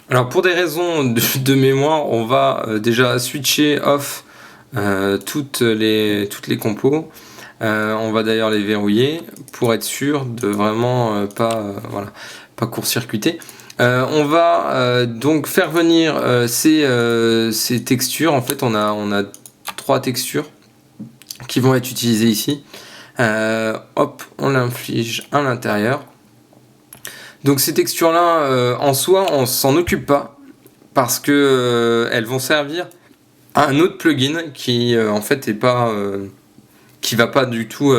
Alors pour des raisons de mémoire, on va déjà switcher off toutes les compos. On va d'ailleurs les verrouiller pour être sûr de vraiment voilà, pas court-circuiter. On va donc faire venir ces textures. En fait, on a 3 textures qui vont être utilisées ici. Hop, on l'inflige à l'intérieur. Donc ces textures-là, en soi, on s'en occupe pas parce que elles vont servir à un autre plugin qui en fait est pas qui va pas du tout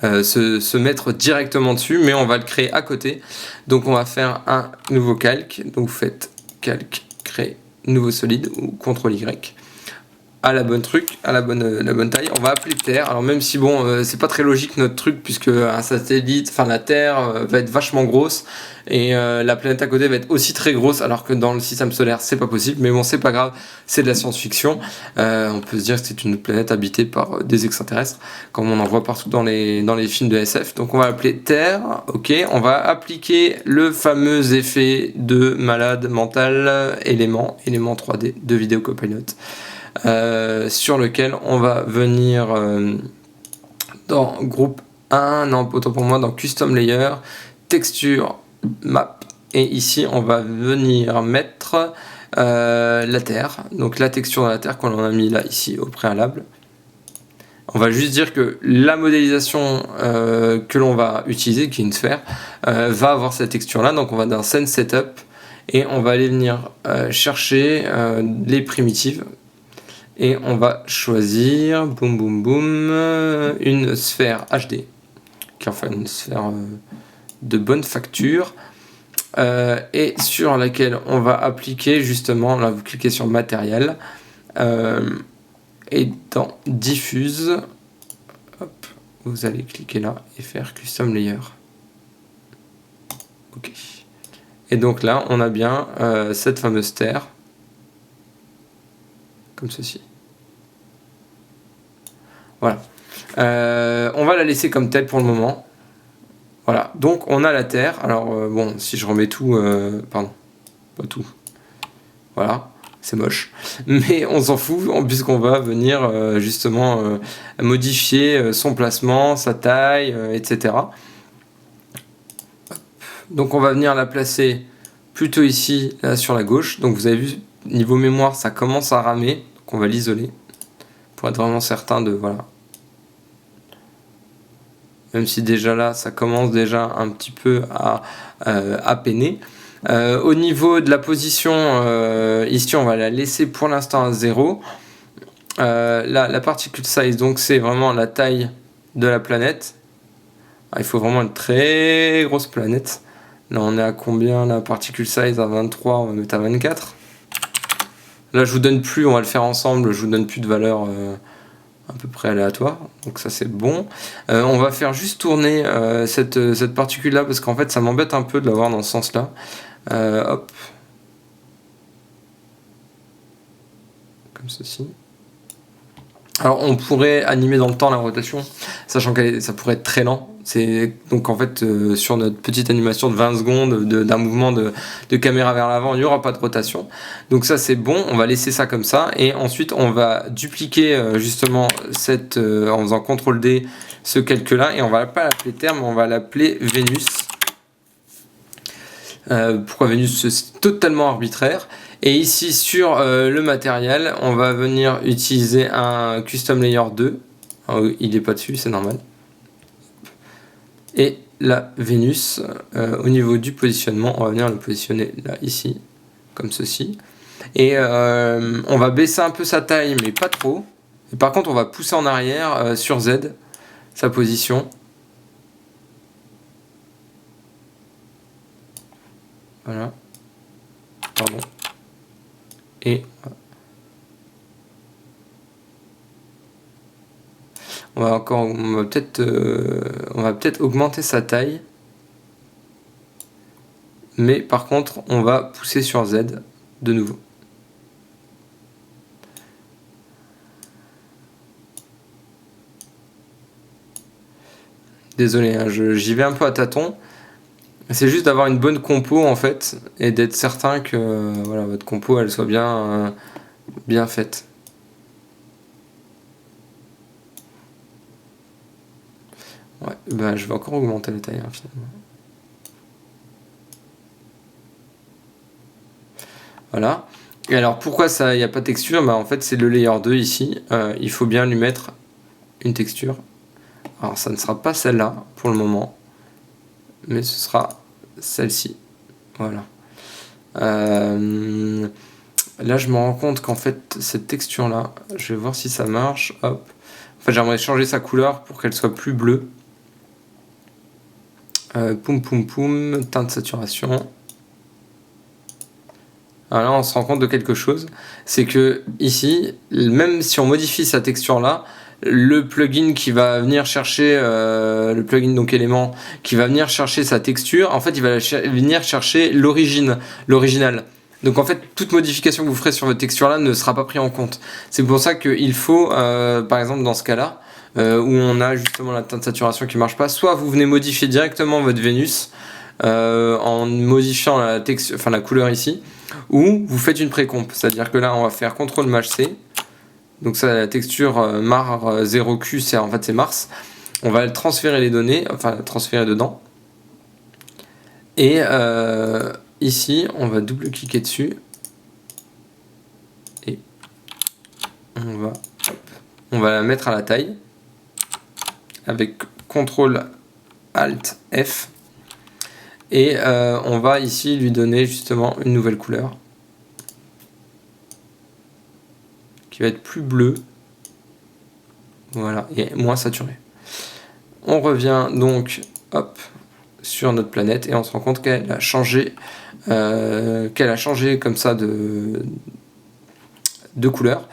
se mettre directement dessus, mais on va le créer à côté. Donc on va faire un nouveau calque. Donc vous faites calque, créer nouveau solide ou CTRL Y. À la bonne truc, à la bonne taille. On va appeler Terre. Alors même si bon, c'est pas très logique notre truc puisque un satellite, enfin la Terre va être vachement grosse et la planète à côté va être aussi très grosse alors que dans le système solaire c'est pas possible. Mais bon, c'est pas grave, c'est de la science-fiction. On peut se dire que c'est une planète habitée par des extraterrestres, comme on en voit partout dans les films de SF. Donc on va appeler Terre. Ok, on va appliquer le fameux effet de malade mental élément 3D de Video Copilot. Sur lequel on va venir dans groupe 1, non autant pour moi, dans Custom Layer, Texture, Map, et ici on va venir mettre la Terre, donc la texture de la Terre qu'on en a mis là ici au préalable. On va juste dire que la modélisation que l'on va utiliser, qui est une sphère, va avoir cette texture là, donc on va dans Scene Setup et on va aller venir chercher les primitives. Et on va choisir, boum boum boum, une sphère HD, qui est enfin une sphère de bonne facture, et sur laquelle on va appliquer justement, là vous cliquez sur matériel, et dans diffuse, hop, vous allez cliquer là et faire custom layer. Ok. Et donc là, on a bien cette fameuse terre, comme ceci. Voilà. On va la laisser comme telle pour le moment. Voilà, donc on a la Terre. Alors bon, si je remets tout, pardon, pas tout. Voilà, c'est moche. Mais on s'en fout, puisqu'on va venir justement modifier son placement, sa taille, etc. Donc on va venir la placer plutôt ici, là sur la gauche. Donc vous avez vu, niveau mémoire, ça commence à ramer. Donc on va l'isoler pour être vraiment certain de, voilà. Même si déjà là, ça commence déjà un petit peu à peiner. Au niveau de la position, ici on va la laisser pour l'instant à 0. La particle size, donc c'est vraiment la taille de la planète. Il faut vraiment une très grosse planète. Là on est à combien la particle size? À 23, on va mettre à 24. Là je vous donne plus, on va le faire ensemble, je vous donne plus de valeur à peu près aléatoire, donc ça c'est bon. On va faire juste tourner cette particule là parce qu'en fait ça m'embête un peu de l'avoir dans ce sens là. Hop, comme ceci. Alors on pourrait animer dans le temps la rotation, sachant que ça pourrait être très lent. Donc en fait sur notre petite animation de 20 secondes d'un mouvement de caméra vers l'avant, il n'y aura pas de rotation. Donc ça c'est bon, on va laisser ça comme ça. Et ensuite on va dupliquer justement en faisant CTRL D ce calque là. Et on va pas l'appeler Terre, mais on va l'appeler Vénus. Pourquoi Vénus? C'est totalement arbitraire. Et ici sur le matériel, on va venir utiliser un Custom Layer 2. Alors, il n'est pas dessus, c'est normal. Et la Vénus, au niveau du positionnement, on va venir le positionner là, ici, comme ceci. Et on va baisser un peu sa taille, mais pas trop. Et par contre, on va pousser en arrière sur Z, sa position. Voilà. Pardon. Et on va peut-être augmenter sa taille. Mais par contre, on va pousser sur Z de nouveau. Désolé, hein, j'y vais un peu à tâtons. C'est juste d'avoir une bonne compo en fait et d'être certain que voilà, votre compo elle soit bien faite. Ouais, bah, je vais encore augmenter la taille finalement. Voilà. Et alors pourquoi ça, il n'y a pas de texture? Bah en fait c'est le layer 2 ici. Il faut bien lui mettre une texture. Alors ça ne sera pas celle-là pour le moment, mais ce sera celle-ci. Voilà. Là je me rends compte qu'en fait cette texture là, je vais voir si ça marche. Hop. En fait j'aimerais changer sa couleur pour qu'elle soit plus bleue. Poum poum poum, teinte de saturation. Alors là on se rend compte de quelque chose, c'est que ici, même si on modifie sa texture là, le plugin qui va venir chercher, le plugin donc élément, qui va venir chercher sa texture, en fait il va venir chercher l'original. Donc en fait toute modification que vous ferez sur votre texture là ne sera pas pris en compte. C'est pour ça qu'il faut, par exemple dans ce cas là, où on a justement la teinte de saturation qui marche pas, soit vous venez modifier directement votre Vénus, en modifiant la couleur ici, ou vous faites une précomp, c'est-à-dire que là on va faire CTRL-C, donc ça la texture mar 0Q c'est en fait c'est Mars, on va transférer les données, enfin transférer dedans, et ici on va double-cliquer dessus, et on va la mettre à la taille, avec CTRL-ALT-F, et on va ici lui donner justement une nouvelle couleur qui va être plus bleue, voilà, et moins saturée. On revient donc hop sur notre planète et on se rend compte qu'elle a changé comme ça de couleur.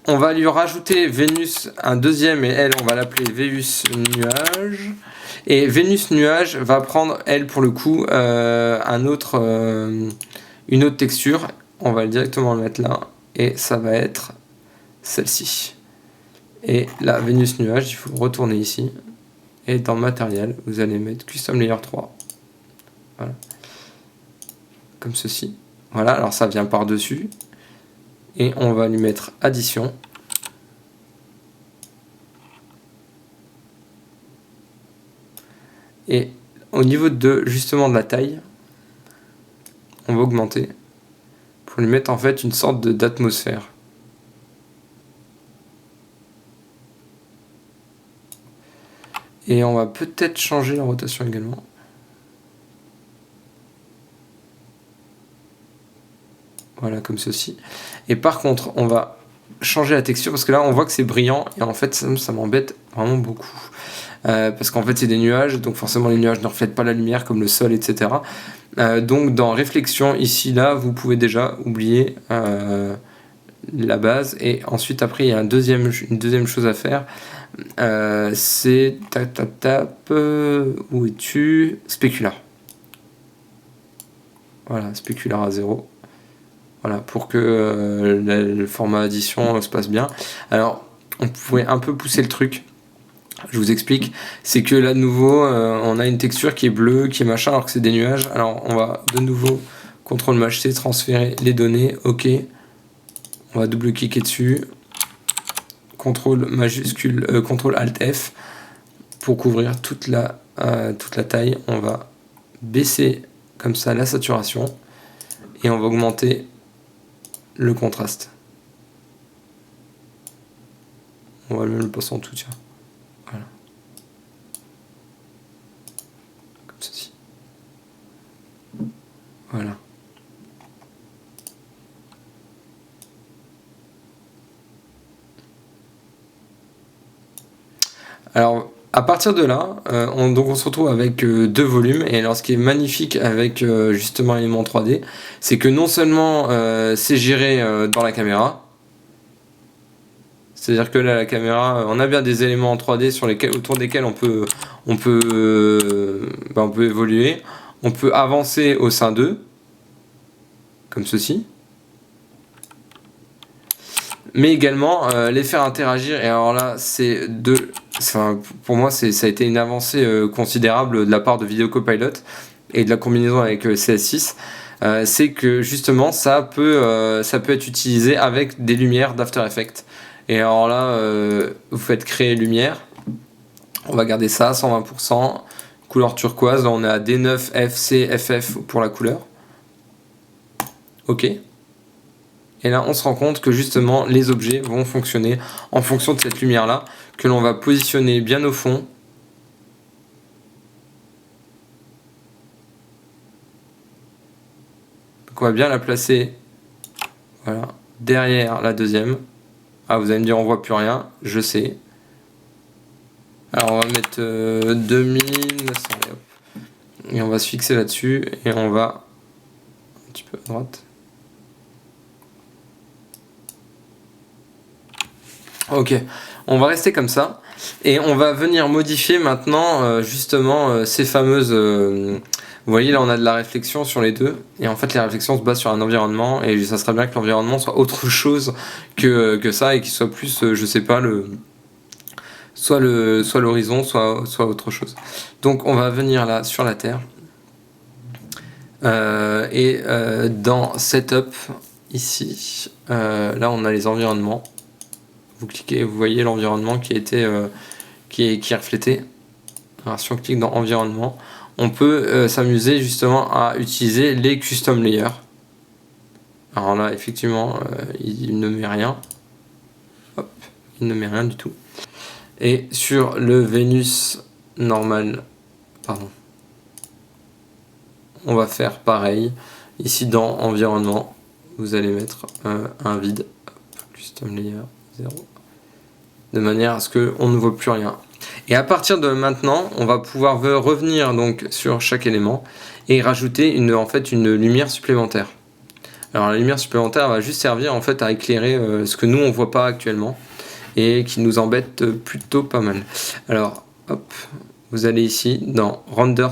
On va lui rajouter Vénus un deuxième, et elle on va l'appeler Vénus nuage. Et Vénus nuage va prendre, elle, pour le coup, une autre texture. On va directement le mettre là. Et ça va être celle-ci. Et là, Vénus nuage, il faut retourner ici. Et dans matériel, vous allez mettre Custom Layer 3. Voilà. Comme ceci. Voilà, alors ça vient par-dessus. Et on va lui mettre addition. Et au niveau justement de la taille, on va augmenter pour lui mettre en fait une sorte d'atmosphère. Et on va peut-être changer la rotation également. Voilà, comme ceci. Et par contre, on va changer la texture parce que là on voit que c'est brillant et en fait ça m'embête vraiment beaucoup. Parce qu'en fait c'est des nuages, donc forcément les nuages ne reflètent pas la lumière comme le sol, etc. Donc dans réflexion ici là vous pouvez déjà oublier la base, et ensuite après il y a une deuxième chose à faire, c'est où es-tu, spécular. Voilà, spécular à 0. Voilà, pour que le format addition se passe bien. Alors on pourrait un peu pousser le truc. Je vous explique, c'est que là de nouveau on a une texture qui est bleue, qui est machin, alors que c'est des nuages. Alors on va de nouveau CTRL-C, transférer les données, ok. On va double-cliquer dessus, CTRL-ALT-F pour couvrir toute la taille. On va baisser comme ça la saturation et on va augmenter le contraste. On va même le passer en tout, tiens. Voilà. Comme ceci. Voilà. Alors, à partir de là, on se retrouve avec deux volumes. Et alors, ce qui est magnifique avec justement Element 3D, c'est que non seulement c'est géré dans la caméra, c'est-à-dire que là, la caméra, on a bien des éléments en 3D autour desquels on peut évoluer. On peut avancer au sein d'eux, comme ceci. mais également les faire interagir. Et alors là, pour moi, ça a été une avancée considérable de la part de Video Copilot et de la combinaison avec CS6. C'est que justement, ça peut être utilisé avec des lumières d'After Effects. Et alors là, vous faites créer lumière. On va garder ça, 120%. Couleur turquoise, là on est à D9, FC, FF pour la couleur. Ok. Et là on se rend compte que justement les objets vont fonctionner en fonction de cette lumière là, que l'on va positionner bien au fond. Donc on va bien la placer, voilà, derrière la deuxième. Ah, vous allez me dire on voit plus rien, je sais. Alors on va mettre 2900 et on va se fixer là-dessus et on va un petit peu à droite. Ok, on va rester comme ça et on va venir modifier maintenant justement ces fameuses... vous voyez là on a de la réflexion sur les deux et en fait les réflexions se basent sur un environnement et ça serait bien que l'environnement soit autre chose que ça et qu'il soit plus, je sais pas, soit l'horizon, soit autre chose. Donc on va venir là sur la Terre et dans Setup ici, là on a les environnements. Vous cliquez, vous voyez l'environnement qui est reflété. Alors si on clique dans environnement, on peut s'amuser justement à utiliser les custom layers. Alors là effectivement il ne met rien. Hop, il ne met rien du tout. Et sur le Vénus normal, pardon, on va faire pareil. Ici dans environnement, vous allez mettre un vide. Hop, custom layer 0. De manière à ce qu'on ne voit plus rien. Et à partir de maintenant, on va pouvoir revenir donc sur chaque élément et rajouter en fait une lumière supplémentaire. Alors la lumière supplémentaire va juste servir en fait à éclairer ce que nous on voit pas actuellement et qui nous embête plutôt pas mal. Alors hop, vous allez ici dans Render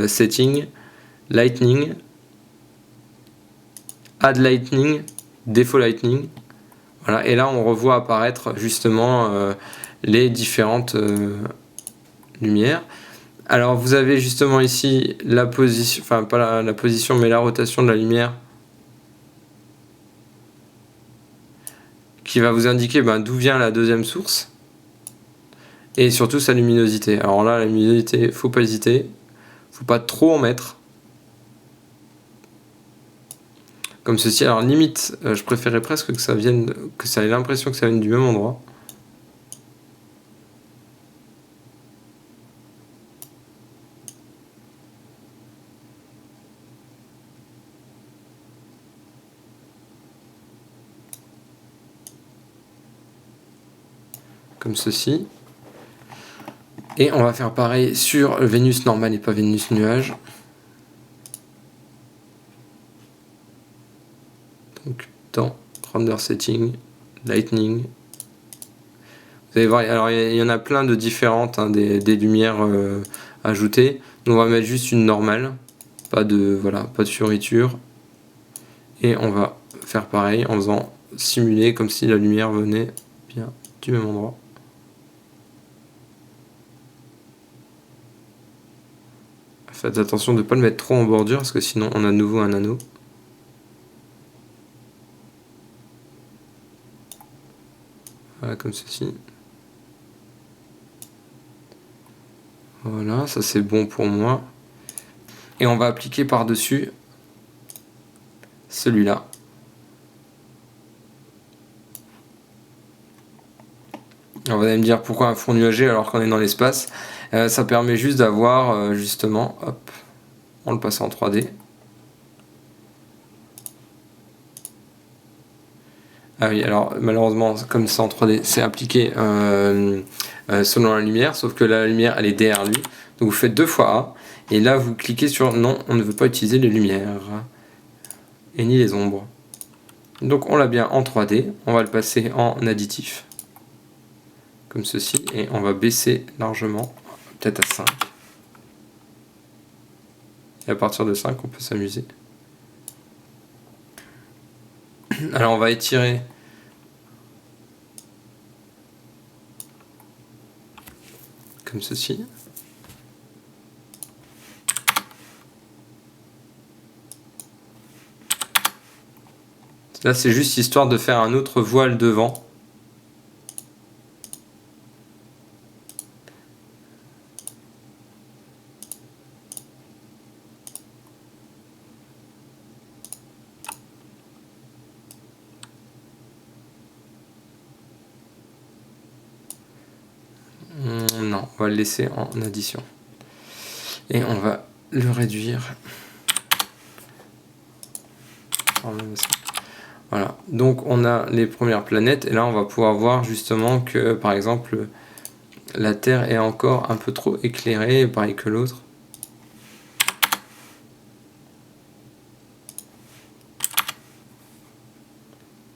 Setting, Lightning, Add Lightning, Default Lightning. Voilà, et là on revoit apparaître justement les différentes lumières. Alors vous avez justement ici la position, enfin pas la position mais la rotation de la lumière qui va vous indiquer d'où vient la deuxième source et surtout sa luminosité. Alors là la luminosité, faut pas hésiter, faut pas trop en mettre. Comme ceci, alors limite, je préférais presque que ça ait l'impression que ça vienne du même endroit. Comme ceci. Et on va faire pareil sur Vénus normal et pas Vénus nuage. Donc dans Render Setting, Lightning. Vous allez voir, alors il y en a plein de différentes, des lumières ajoutées. Nous on va mettre juste une normale, pas de fioriture. Et on va faire pareil en faisant simuler comme si la lumière venait bien du même endroit. Faites attention de ne pas le mettre trop en bordure parce que sinon on a de nouveau un anneau. Voilà, comme ceci. Voilà, ça c'est bon pour moi. Et on va appliquer par-dessus celui-là. Alors vous allez me dire pourquoi un fond nuagé alors qu'on est dans l'espace. Ça permet juste d'avoir justement, hop, on le passe en 3D. Ah oui, alors malheureusement, comme c'est en 3D, c'est appliqué selon la lumière, sauf que la lumière elle est derrière lui. Donc vous faites 2 fois A, et là vous cliquez sur non, on ne veut pas utiliser les lumières, et ni les ombres. Donc on l'a bien en 3D, on va le passer en additif, comme ceci, et on va baisser largement, peut-être à 5. Et à partir de 5, on peut s'amuser. Alors on va étirer comme ceci. Là, c'est juste histoire de faire un autre voile devant. Non, on va le laisser en addition. Et on va le réduire. Voilà, donc on a les premières planètes et là on va pouvoir voir justement que par exemple la Terre est encore un peu trop éclairée, pareil que l'autre.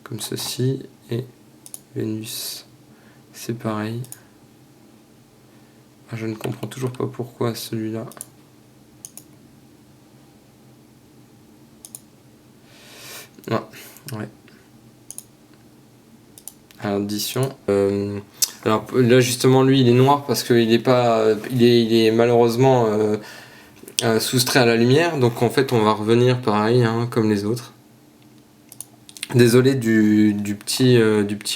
Comme ceci, et Vénus c'est pareil. Je ne comprends toujours pas pourquoi celui-là. Non, ouais. Addition. Alors là justement lui il est noir parce qu'il est pas, il est malheureusement soustrait à la lumière, donc en fait on va revenir pareil hein, comme les autres. Désolé du petit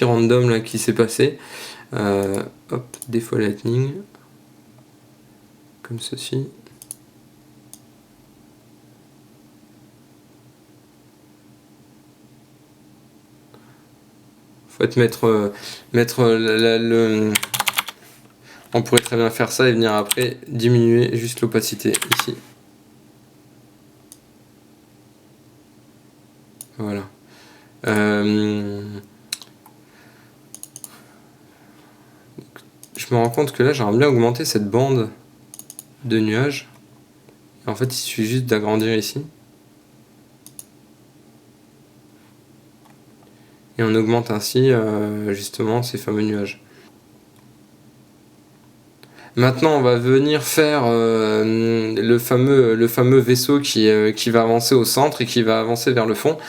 random là qui s'est passé. Hop, défaut lightning comme ceci. Faut mettre on pourrait très bien faire ça et venir après diminuer juste l'opacité ici. Voilà. Je me rends compte que là j'aimerais bien augmenter cette bande de nuages. En fait il suffit juste d'agrandir ici. Et on augmente ainsi justement ces fameux nuages. Maintenant on va venir faire le fameux vaisseau qui va avancer au centre et qui va avancer vers le fond.